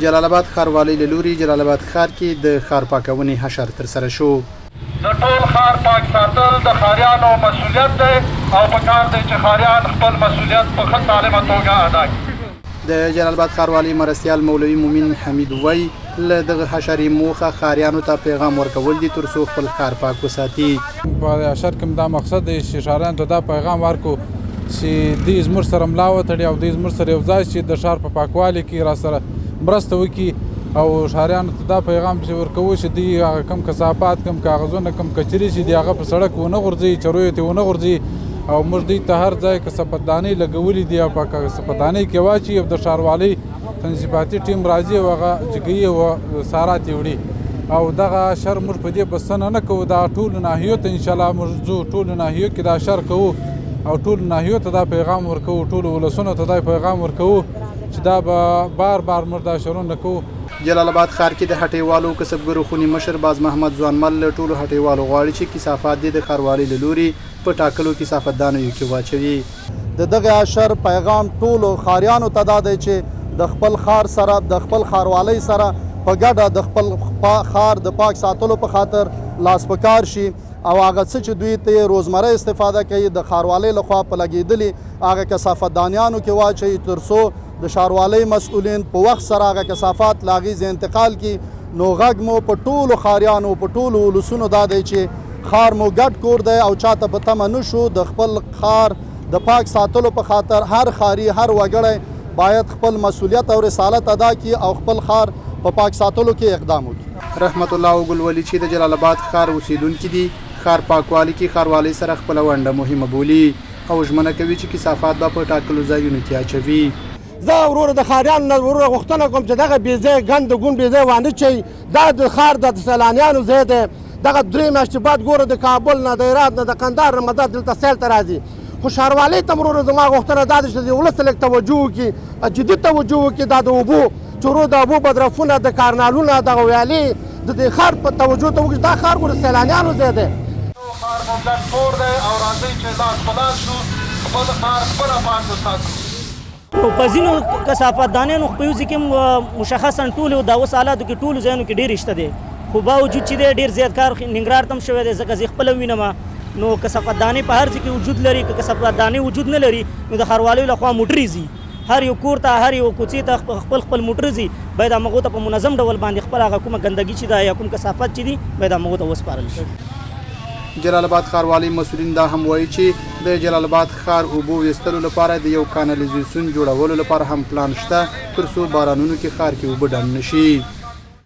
جلال آباد ښاروالۍ له لوري جلال آباد ښار کې د ښار پاکونې حشر ترسره شو. د ټول ښار پاک ساتل د ښاریانو مسؤلیت دی او پکار دی چې ښاریان خپل مسؤلیت په ښه سالمه توګه ادا کړي. د جلال آباد ښاروالۍ مرستیال مولوي مومن حمید وایي له دغه حشرې موخه ښاریانو ته پیغام ورکول دي ترڅو خپل ښار پاک وساتي. په حشر کې دا مقصد دی چې ښاریانو ته دا پیغام ورکړو چې دوی زموږ سره ملا وتړي او دوی زموږ سره یو ځای شي د ښار په پاکوالي کې راسره مرسته وکړي او ښاریانو ته دا پیغام چې ورکوو چې دوی هغه کم کثافات کم کاغذونه کم کچرې چې دي هغه په سړک ونه غورځوي چرویو ته ونه غورځوي او موږ دوی ته هر ځای کثافتدانۍ لګولي دي او په کثافتدانۍ کې واچي او د ښاروالۍ تنظیماتي ټیم راځي او هغه جګوي او سارات یې وړي او دغه شر موږ په دې بسنه نه کوو. دا ټولو ناحیو ته انشاءالله موږ ځو ټولو ناحیو کې دا شر کوو او ټولو ناحیو ته دا پیغام ورکوو ټولو ولسونو ته دا پیغام ورکوو چې دا به بار موږ دا شرونه کوو. جلال آباد ښار کې د هټیوالو کسبګرو خوني مشر باز محمد ځوانمل له ټولو هټیوالو غواړي چې کثافات دې د ښاروالۍ له لوري په ټاکلو کثافتدانیو کې واچوي. د دغه حشر پیغام ټولو ښاریانو ته دا دی چې د خپل ښار سره د خپل ښاروالۍ سره په ګډه د خپل ښار د پاک ساتلو په خاطر لاس په کار شي او هغه څه چې دوی ته روزمره استفاده کوي د ښاروالۍ لخوا په لګېدلي هغه کثافتدانیانو کې واچوي ترڅو د ښاروالۍ مسؤلین په وخت سره هغه کثافات له هغې ځای انتقال کړي. نو غږ مو په ټولو ښاریانو په ټولو ولسونو دا دی چې ښار مو ګډ کور دی او چاته په تمه نه شو د خپل ښار د پاک ساتلو په خاطر هر ښاري هر وګړی باید خپل مسؤلیت او رسالت ادا کړي او خپل ښار په پاک ساتلو کې اقدام وکړي. رحمت الله ګلولي چې د جلال آباد ښار اوسیدونکي دي ښار پاکوالي کې ښاروالۍ سره خپله ونډه مهمه بولي او ژمنه کوي چې کثافات به په ټاکلو ځایونو کې اچوي. زه وروره د ښاریانو نه وروره غوښتنه کوم چې دغه بې ځایه ګند ګوند بې ځایه وانه چوي. دا د ښار د سیلانیانو ځای دی. دغه 3 میاشتې بعد ګوره د کابل نه د هرات نه د قندهار نه مزه دلته سیل ته راځي. خو ښاروالۍ ته وروره زما غوښتنه دا ده چې د ولس لږ توجه وکړي جدي توجه وکړي دا د اوبو چورو د اوبو بدرفونه د کارنالونه دغه ویالې د دې ښار په توجه ته وکړي. دا ښار ګوره سیلانیانو ځای دی. ښار مو ګډ کور دی او راځئ چې لاس په لاس شو خپل ښار خپله پاک وساتو. په ځینو کثافتدانیانو په یو ځای کې مشخصا ټولو د اوس حالاتو کې ټولو ځایونو کې ډېر شته دی خو باوجود چې دی ډېر زیات کار ننګرهار ته هم شوی دی ځکه زه خپله وینم نو کثافتدانۍ په هر ځای کې وجود لري که کثافتدانۍ وجود نه لري نو د ښاروالۍ لخوا موټرې ځي هر یو کور ته هر یو کوڅې ته خپل موټر ځي باید هغو ته په منظم ډول باندې خپل هغه کومه ګندګي چې ده یا کوم کثافت چې دي باید هغو ته وسپارل شي. جلال آباد ښاروالۍ مسؤلین دا هم وایي چې د جلال آباد ښار اوبو ویستلو لپاره د یو کانالیزاسیون جوړولو لپاره هم پلان شته ترڅو بارانونو کې ښار کې اوبه ډنډ نشي.